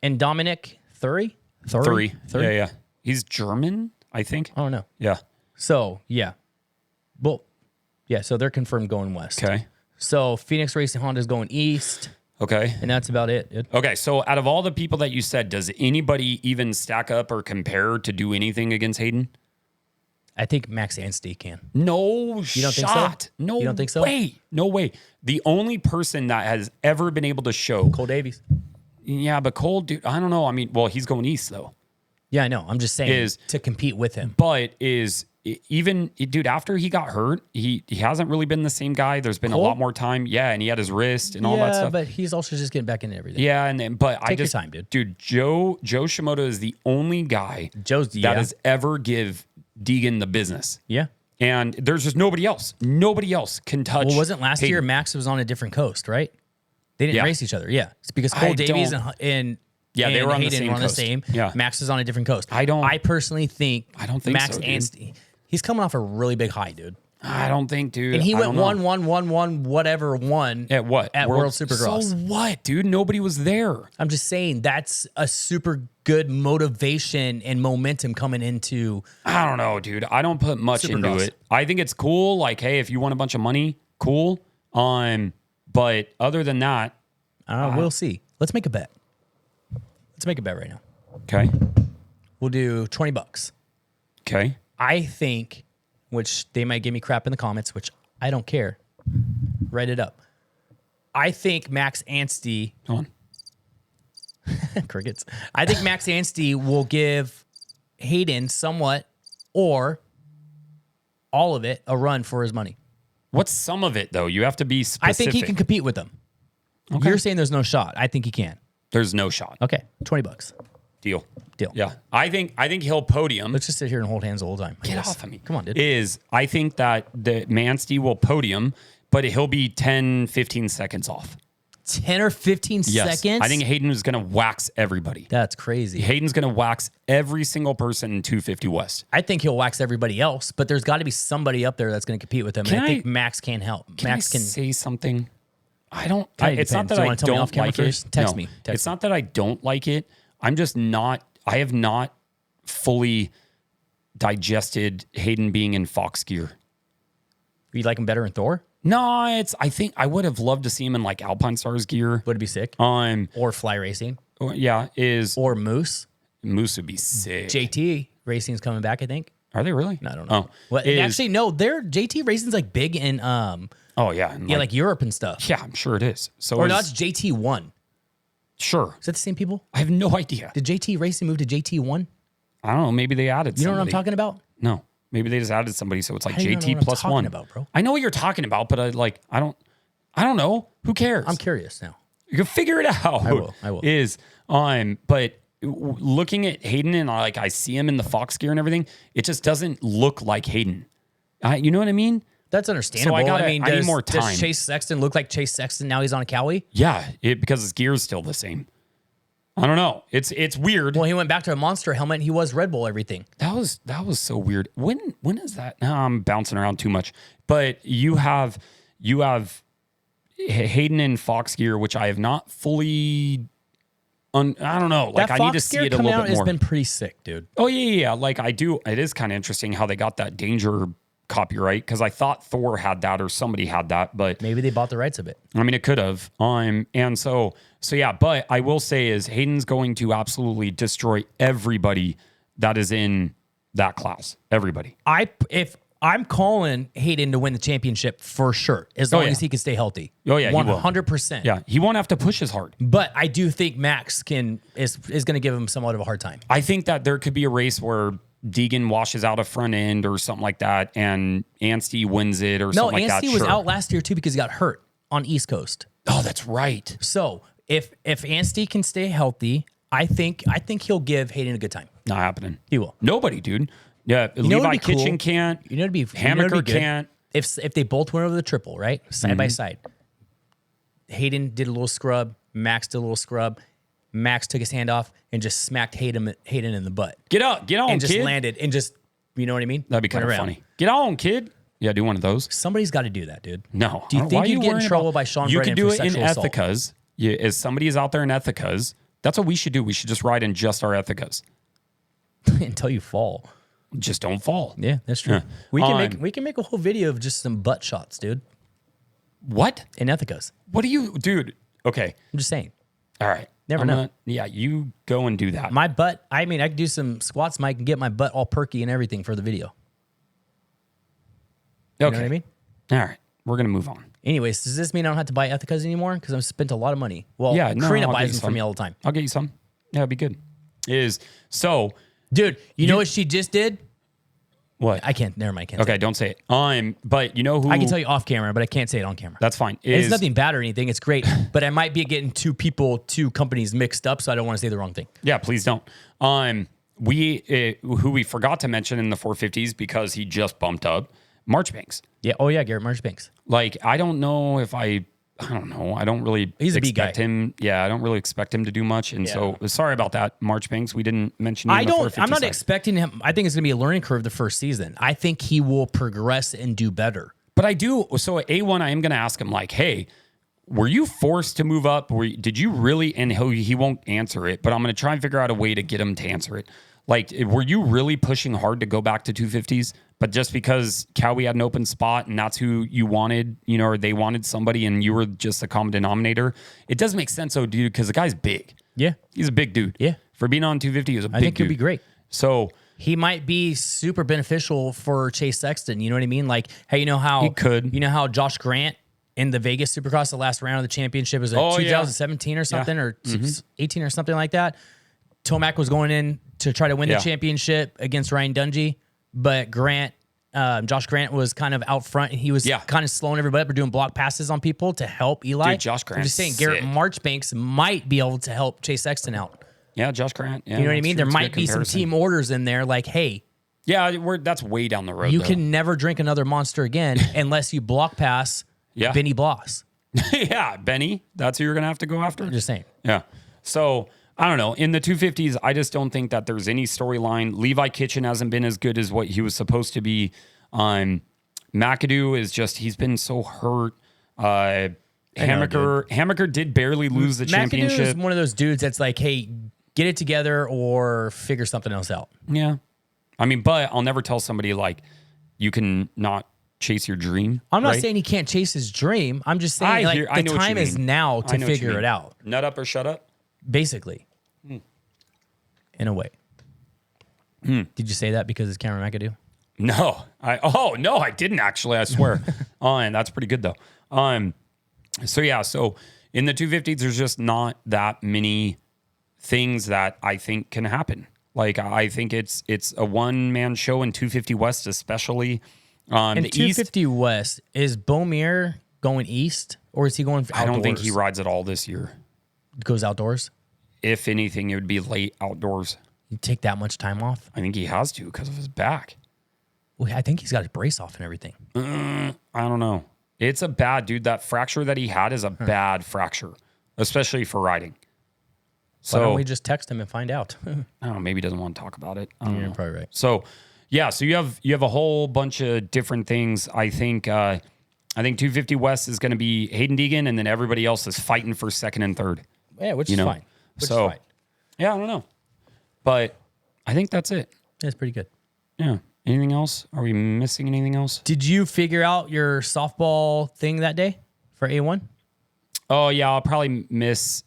and Dominic Thury. Three. Yeah. He's German, I think. I don't know. Yeah. So, yeah. Well, yeah, so they're confirmed going west. Okay. So Phoenix Racing Honda is going east, Okay. and that's about it, dude. Okay. So out of all the people that you said, does anybody even stack up or compare to do anything against Hayden? I think Max Anstey can. No You don't think shot. so? No You don't think so? way. No way. The only person that has ever been able to show. Cole Davies. Yeah, but Cole, dude, I don't know. I mean, well, he's going east though. Yeah, I know. I'm just saying to compete with him. But dude, after he got hurt, he hasn't really been the same guy. There's been Cole? a lot more time. Yeah, and he had his wrist and all that Yeah, stuff. but he's also just getting back into everything. Yeah, but Take your time, dude. Dude, Joe Shimoda is the only guy that has ever give Deegan the business. Yeah. And there's just nobody else. Nobody else can touch. Well, wasn't last Hayden. year Max was on a different coast, right? They didn't race each other. Yeah. It's because Cole Davies and they were on the Hayden same were on the coast. same. Yeah. Max is on a different coast. I personally think Max so, dude. Anstey, he's coming off a really big high, dude. I don't think, dude. And he I went don't know. 1 whatever one At what? At World Supercross. So what, dude? Nobody was there. I'm just saying that's a super good motivation and momentum coming into. I don't know, dude. I don't put much into Supercross. it. I think it's cool. Like, hey, if you want a bunch of money, cool. But other than that, We'll see. Let's make a bet. Let's make a bet right now. okay, We'll do $20. okay. I think, which they might give me crap in the comments, which I don't care. Write it up. I think Max Anstey. Go on. Crickets. I think Max Anstey will give Hayden somewhat or all of it a run for his money. What's some of it though? You have to be specific. I think he can compete with them. Okay. You're saying there's no shot. I think he can. There's no shot. Okay, $20. Deal. Deal. Yeah, I think he'll podium. Let's just sit here and hold hands the whole time. Get off of me. Come on, dude. I think that the Manstey will podium, but he'll be 10, 15 seconds off. 10 or 15 seconds? I think Hayden is going to wax everybody. That's crazy. Hayden's going to wax every single person in 250 West. I think he'll wax everybody else, but there's got to be somebody up there that's going to compete with him. And I think Max can't help. Max can say something. I don't. It's not that I don't like it. Text me. It's not that I don't like it. I'm just not. I have not fully digested Hayden being in Fox gear. You like him better in Thor? No, I think I would have loved to see him in like Alpine Stars gear. Would it be sick? Or Fly Racing. Yeah, or Moose. Moose would be sick. JT Racing's coming back, I think. Are they really? I don't know. Well, actually, no. JT Racing's like big in oh yeah, like Europe and stuff. Yeah, I'm sure it is. So or not JT1. Sure. Is that the same people? I have no idea. Did JT Racing move to JT1? I don't know. Maybe they added. You know what I'm talking about? No. Maybe they just added somebody, so it's like JT plus one. About, bro. I know what you're talking about, but I don't know. Who cares? I'm curious now. You can figure it out. I will. But looking at Hayden and I see him in the Fox gear and everything, it just doesn't look like Hayden. You know what I mean? That's understandable. So I need more time. Does Chase Sexton look like Chase Sexton now he's on a Cowie? Yeah, because his gear is still the same. I don't know. It's weird. Well, he went back to a Monster helmet and he was Red Bull everything. That was so weird. When is that? No, I'm bouncing around too much. But you have Hayden in Fox gear, which I have not fully. I don't know. Like I need to see it a little bit more. Has been pretty sick, dude. Oh yeah. Like I do. It is kind of interesting how they got that Danger copyright because I thought Thor had that or somebody had that, but maybe they bought the rights of it. I mean, it could have. And so yeah. But I will say is Hayden's going to absolutely destroy everybody that is in that class. Everybody. If I'm calling Hayden to win the championship for sure, as long as he can stay healthy. Oh yeah, 100%. Yeah, he won't have to push as hard. But I do think Max is going to give him somewhat of a hard time. I think that there could be a race where Deegan washes out a front end or something like that, and Anstie wins it or something like that. No, Anstie was out last year too because he got hurt on East Coast. Oh, that's right. So if Anstie can stay healthy, I think he'll give Hayden a good time. Not happening. He will. Nobody, dude. Yeah, Levi Kitchen can't. You know, it'd be Hammaker can't. If they both went over the triple, right, side by side. Hayden did a little scrub. Max did a little scrub. Max took his hand off and just smacked Hayden in the butt. Get on, and kid. Just landed and just, you know what I mean? That'd be kind of funny. Get on, kid. Yeah, do one of those. Somebody's got to do that, dude. No. Do you think you'd get in trouble by Sean Brennan for sexual assault? You could do it in Ethicas. As somebody is out there in Ethicas, that's what we should do. We should just ride in just our Ethicas. Until you fall. Just don't fall. Yeah, that's true. Yeah. We can make a whole video of just some butt shots, dude. What? In Ethicas. What do you, dude? Okay. I'm just saying. All right. Never know. Yeah, you go and do that. My butt, I could do some squats, Mike, and get my butt all perky and everything for the video. You know what I mean? All right. We're going to move on. Anyways, does this mean I don't have to buy Ethicas anymore? Because I've spent a lot of money. Well, yeah, Karina buys them for me all the time. I'll get you some. Yeah, it'd be good. Dude, you know what she just did? What? I can't. Never mind. Okay, don't say it. But you know who? I can tell you off camera, but I can't say it on camera. That's fine. It's nothing bad or anything. It's great, but I might be getting two companies mixed up, so I don't want to say the wrong thing. Yeah, please don't. Who we forgot to mention in the 450s because he just bumped up, Marchbanks. Yeah. Oh yeah, Garrett Marchbanks. Like I don't know if I don't know. I don't really expect him. Yeah, I don't really expect him to do much. And so sorry about that, Marchbanks. We didn't mention you in the 450 I'm not expecting him. I think it's going to be a learning curve the first season. I think he will progress and do better. But I do. So at A1, I am going to ask him like, hey, were you forced to move up? Did you really? And he won't answer it, but I'm going to try and figure out a way to get him to answer it. Like, were you really pushing hard to go back to 250s? But just because Cowie had an open spot and that's who you wanted, or they wanted somebody and you were just a common denominator, it does make sense, though, dude, because the guy's big. Yeah. He's a big dude. Yeah. For being on 250, he was a big dude. I think he'll be great. So he might be super beneficial for Chase Sexton. You know what I mean? Like, hey, you know how he could. You know how Josh Grant in the Vegas Supercross, the last round of the championship, was 2017 or something, or 18 or something like that. Tomac was going in to try to win the championship against Ryan Dungey, but Josh Grant was kind of out front, and he was kind of slowing everybody up or doing block passes on people to help Eli. Dude, Josh Grant. I'm just saying, Garrett Marchbanks might be able to help Chase Sexton out. Yeah, Josh Grant. Yeah, you know what I mean? There might be some team orders in there, like, hey. Yeah, that's way down the road. You can never drink another Monster again unless you block pass Yeah. Benny Bloss. Yeah, Benny. That's who you're going to have to go after? I'm just saying. Yeah. So, I don't know. In the 250s, I just don't think that there's any storyline. Levi Kitchen hasn't been as good as what he was supposed to be. McAdoo is just, he's been so hurt. Hammaker did barely lose the championship. McAdoo is one of those dudes that's like, hey, get it together or figure something else out. Yeah. I mean, but I'll never tell somebody like you can not chase your dream. I'm not right? saying he can't chase his dream. I'm just saying I know the what time you is mean. now I to know what you figure mean. it out. Nut up or shut up? Basically. In a way. Did you say that because it's Cameron McAdoo? No. No, I didn't actually, I swear. And that's pretty good though. So in the 250s, there's just not that many things that I think can happen. Like I think it's a one-man show in 250 West, especially. In the 250 East, West, is Bomir going east or is he going outdoors? I don't think he rides at all this year. Goes outdoors? If anything, it would be late outdoors. You take that much time off? I think he has to because of his back. Well, I think he's got his brace off and everything. I don't know. It's a bad, dude. That fracture that he had is a bad fracture, especially for riding. So why don't we just text him and find out? I don't know. Maybe he doesn't want to talk about it. You're probably right. So, yeah. So you have a whole bunch of different things. I think 250 West is going to be Hayden Deegan, and then everybody else is fighting for second and third. Yeah, which is fine. Which is fine. Yeah, I don't know, but I think that's it. That's pretty good. Yeah. Anything else? Are we missing anything else? Did you figure out your softball thing that day for A1? Oh yeah, I'll probably miss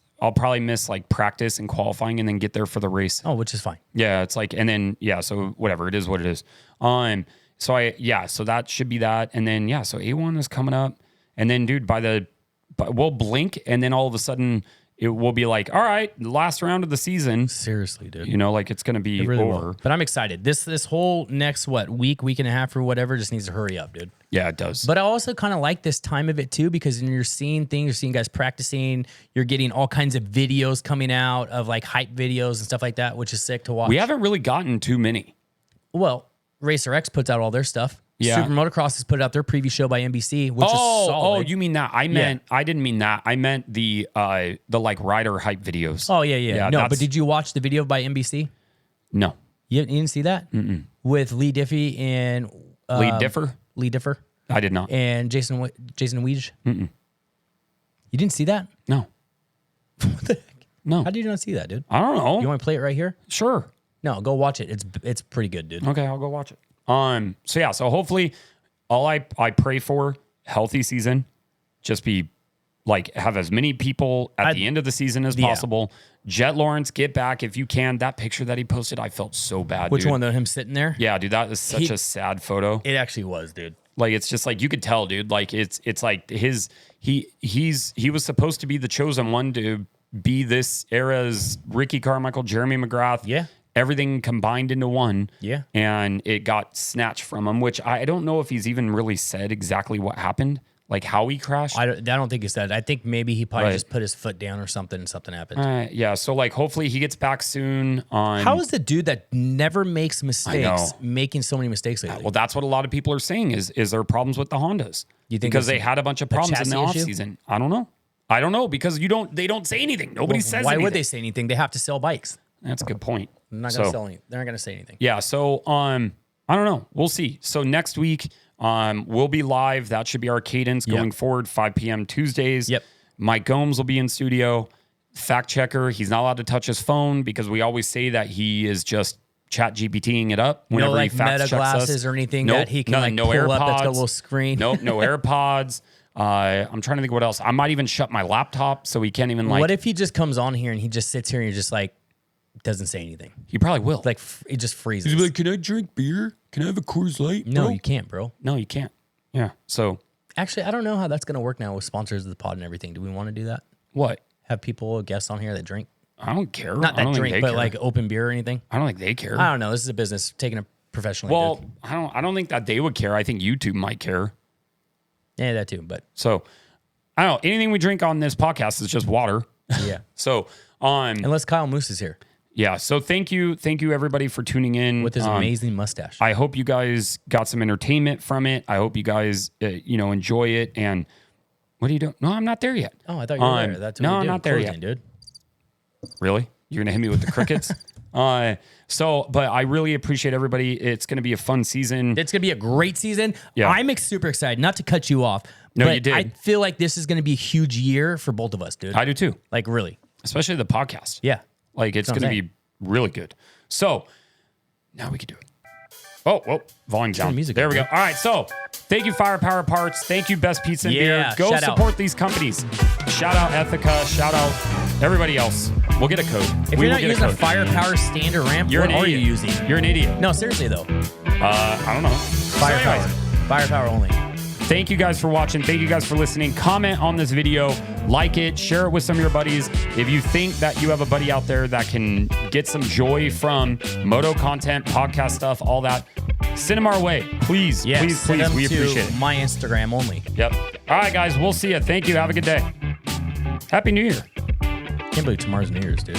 like practice and qualifying and then get there for the race. Oh, which is fine. Yeah, it's like, and then so whatever, it is what it is. So that should be that, and then so A1 is coming up, and then dude, we'll blink, and then all of a sudden it will be like, all right, last round of the season. Seriously, dude. Like it's gonna be really over. Will. But I'm excited. This whole next week and a half or whatever just needs to hurry up, dude. Yeah, it does. But I also kind of like this time of it too, because when you're seeing things, you're seeing guys practicing, you're getting all kinds of videos coming out of like hype videos and stuff like that, which is sick to watch. We haven't really gotten too many. Well, Racer X puts out all their stuff. Yeah. Super Motocross has put out their preview show by NBC, which is solid. Oh, you mean that? I didn't mean that. I meant the like rider hype videos. Oh, yeah. No, but did you watch the video by NBC? No. You didn't see that? Mm-mm. With Lee Diffie and... Lee Differ? I did not. And Jason Weege? Mm-mm. You didn't see that? No. What the heck? No. How did you not see that, dude? I don't know. You want to play it right here? Sure. No, go watch it. It's pretty good, dude. Okay, I'll go watch it. So hopefully all I pray for, healthy season, just be like have as many people at the end of the season as possible. Jet Lawrence, get back if you can. That picture that he posted, I felt so bad. Which dude. one though? Him sitting there? Yeah, dude, that is such a sad photo. It actually was, dude. Like it's just like you could tell, dude. Like it's like he was supposed to be the chosen one to be this era's Ricky Carmichael, Jeremy McGrath. Yeah. Everything combined into one. Yeah. And it got snatched from him, which I don't know if he's even really said exactly what happened, like how he crashed. I don't think he said. I think maybe he probably just put his foot down or something and something happened. Yeah. So like hopefully he gets back soon on. How is the dude that never makes mistakes making so many mistakes lately? Well, that's what a lot of people are saying is there problems with the Hondas. You think because they had a bunch of problems in the chassis offseason. I don't know because they don't say anything. Nobody says why anything. would they say anything? They have to sell bikes. That's a good point. They're not going to sell anything. They're not going to say anything. Yeah. So, I don't know. We'll see. So next week, we'll be live. That should be our cadence going forward. 5 p.m. Tuesdays. Yep. Mike Gomes will be in studio. Fact checker. He's not allowed to touch his phone because we always say that he is just chat GPTing it up. Whenever like he fact meta checks glasses us. or anything that he can no pull AirPods. up that's got a little screen. Nope. No AirPods. I'm trying to think what else. I might even shut my laptop so he can't even like. What if he just comes on here and he just sits here and you're just like, doesn't say anything? He probably will. Like it just freezes. He's like, can I drink beer? Can I have a Coors Light? No, bro? you can't, bro. No, you can't. Yeah. So actually, I don't know how that's going to work now with sponsors of the pod and everything. Do we want to do that? What? Have people, guests on here that drink? I don't care. Not that drink, but care. like open beer or anything. I don't think they care. I don't know. This is a business taking it professionally. Well, dude. I don't think that they would care. I think YouTube might care. Yeah, that too. But so I don't know. Anything we drink on this podcast is just water. Yeah. So unless Kyle Moose is here. Yeah. So thank you everybody for tuning in with his amazing mustache. I hope you guys got some entertainment from it. I hope you guys enjoy it, and What are you doing? No, I'm not there yet. Oh, I thought you were there. That's what no, you're I'm doing. not there Closing, yet. dude. Really? You're gonna hit me with the crickets? But I really appreciate everybody. It's gonna be a fun season. It's going to be a great season. Yeah. I'm super excited. Not to cut you off. No, but you did. I feel like this is going to be a huge year for both of us, dude. I do too. Like, really. Especially the podcast. Yeah. Like it's That's what gonna I'm be really good. So now we can do it. Oh, volume down. music There up, we go. dude. All right, so thank you, Firepower Parts. Thank you, Best Pizza and Yeah, Beer. Go shout out. support these companies. Shout out Ethica. Shout out everybody else. We'll get a code. If we you're will not get using a code. firepower standard ramp, You're what an are you idiot. using? You're an idiot. No, seriously, though. I don't know. Firepower. So anyways, Firepower only. thank you guys for watching. Thank you guys for listening. Comment on this video, like it, share it with some of your buddies. If you think that you have a buddy out there that can get some joy from moto content, podcast stuff, all that, send them our way. Please, Yes, please, send please. them We to appreciate it. my Instagram only. Yep. All right, guys. We'll see you. Thank you. Have a good day. Happy New Year. Can't believe tomorrow's New Year's, dude.